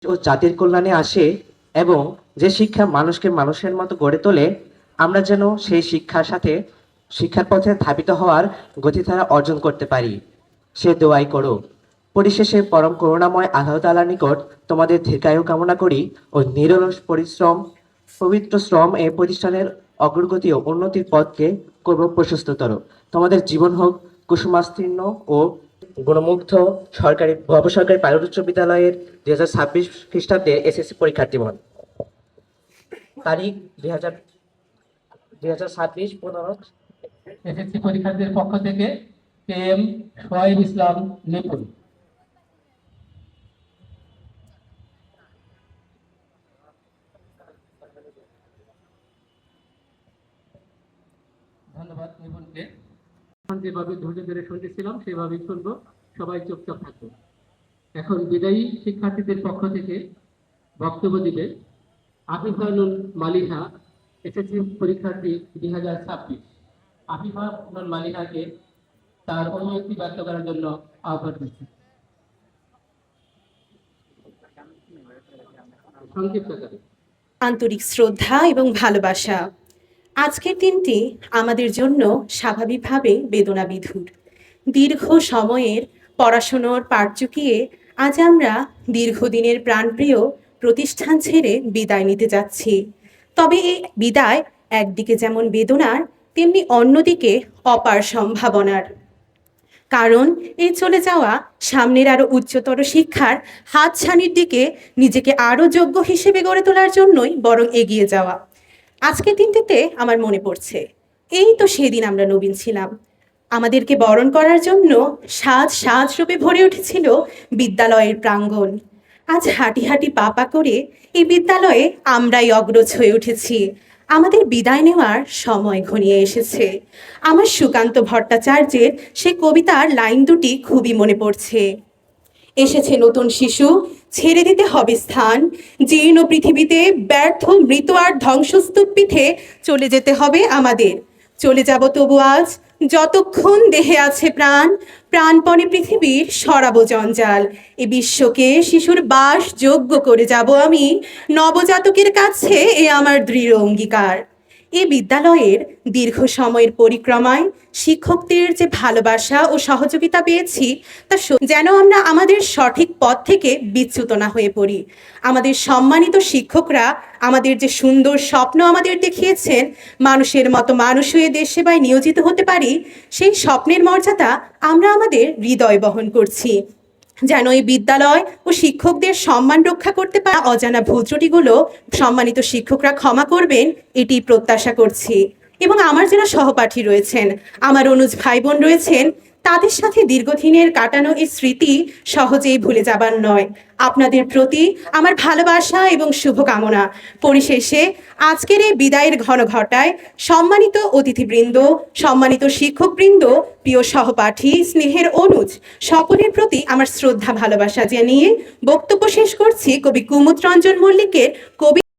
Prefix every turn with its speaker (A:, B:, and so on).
A: ও জাতির কল্যাণে আসে এবং যে শিক্ষা মানুষকে মানুষের মতো গড়ে তোলে, আমরা যেন সেই শিক্ষার সাথে শিক্ষার পথে ধাবিত হওয়ার গতিধারা অর্জন করতে পারি। সে দোয়াই করো। পরিশেষে পরম করুণাময় আল্লাহ তাআলার নিকট তোমাদের দীর্ঘায়ু কামনা করি ও নিরলস পরিশ্রম, পবিত্র শ্রম এই প্রতিষ্ঠানের অগ্রগতি ও উন্নতির পথকে করব প্রশস্ততর। তোমাদের জীবন হোক কুসুমাস্তীর্ণ ও গুণমুগ্ধ। সরকারি পাইলট উচ্চ বিদ্যালয়ের 2026 খ্রিস্টাব্দে এসএসসি পরীক্ষার্থীগণ। তারিখ 2026 15।
B: এসএসসি পরীক্ষার্থীদের পক্ষ থেকে এম সোহাইব ইসলাম নিপুণ। ধন্যবাদ নিপুণকে। যেভাবে ধৈর্য ধরে শুনতেছিলাম সেভাবেই শুনবো, সবাই চুপচাপ থাকবো। এখন বিদায়ী শিক্ষার্থীদের পক্ষ থেকে বক্তব্য দিবে আফিফানুল মালিহা, এসএসসি পরীক্ষার্থী 2026। আফিফানুল মালিহাকে তার অনুমতি ব্যক্ত করার জন্য আহ্বান করছি। সংক্ষিপ্তকারে।
C: আন্তরিক শ্রদ্ধা এবং ভালোবাসা। আজকের দিনটি আমাদের জন্য স্বাভাবিকভাবে বেদনাবিধুর। দীর্ঘ সময়ের পড়াশোনার পাট চুকিয়ে আজ আমরা দীর্ঘদিনের প্রাণপ্রিয় প্রতিষ্ঠান ছেড়ে বিদায় নিতে যাচ্ছি। তবে এই বিদায় একদিকে যেমন বেদনার, তেমনি অন্যদিকে অপার সম্ভাবনার। কারণ এই চলে যাওয়া সামনের আরো উচ্চতর শিক্ষার হাতছানির দিকে নিজেকে আরো যোগ্য হিসেবে গড়ে তোলার জন্যই বরং এগিয়ে যাওয়া। আজকের দিনটিতে আমার মনে পড়ছে, এই তো সেদিন আমরা নবীন ছিলাম। আমাদেরকে বরণ করার জন্য সাজ সাজ রূপে ভরে উঠেছিল বিদ্যালয়ের প্রাঙ্গণ। আজ হাঁটি হাঁটি পা পা করে এই বিদ্যালয়ে আমরাই অগ্রজ হয়ে উঠেছি। আমাদের বিদায় নেওয়ার সময় ঘনিয়ে এসেছে। আমার সুকান্ত ভট্টাচার্যের সে কবিতার লাইন দুটি খুবই মনে পড়ছে। এসেছে নতুন শিশু, ছেড়ে দিতে হবে স্থান, জীর্ণ পৃথিবীতে ব্যর্থ মৃত আর ধ্বংসস্তূপ পিঠে চলে যেতে হবে আমাদের। চলে যাব তবু আজ, যতক্ষণ দেহে আছে প্রাণ, প্রাণপণে পৃথিবীর সরাবো জঞ্জাল। এ বিশ্বকে শিশুর বাস যোগ্য করে যাব আমি, নবজাতকের কাছে এ আমার দৃঢ় অঙ্গীকার। এ বিদ্যালয়ের দীর্ঘ সময়ের পরিক্রমায় শিক্ষকদের যে ভালোবাসা ও সহযোগিতা পেয়েছি, তা যেন আমরা আমাদের সঠিক পথ থেকে বিচ্যুত না হয়ে পড়ি। আমাদের সম্মানিত শিক্ষকরা আমাদের যে সুন্দর স্বপ্ন আমাদের দেখিয়েছেন, মানুষের মতো মানুষ হয়ে দেশ সেবায় নিয়োজিত হতে পারি, সেই স্বপ্নের মর্যাদা আমরা আমাদের হৃদয় বহন করছি। যেন এই বিদ্যালয় ও শিক্ষকদের সম্মান রক্ষা করতে পারা অজানা ভুল ত্রুটিগুলো সম্মানিত শিক্ষকরা ক্ষমা করবেন, এটি প্রত্যাশা করছি। এবং আমার যারা সহপাঠী রয়েছেন, আমার অনুজ ভাই বোন রয়েছেন, তাদের সাথে দীর্ঘদিনের কাটানো এই স্মৃতি সহজেই ভুলে যাবার নয়। আপনাদের প্রতি আমার ভালোবাসা এবং শুভকামনা। পরিশেষে আজকের এই বিদায়ের ঘটায় সম্মানিত অতিথিবৃন্দ, সম্মানিত শিক্ষকবৃন্দ, প্রিয় সহপাঠী, স্নেহের অনুজ, সকলের প্রতি আমার শ্রদ্ধা ভালোবাসা জানিয়ে বক্তব্য শেষ করছি কবি কুমুদ রঞ্জন মল্লিকের কবি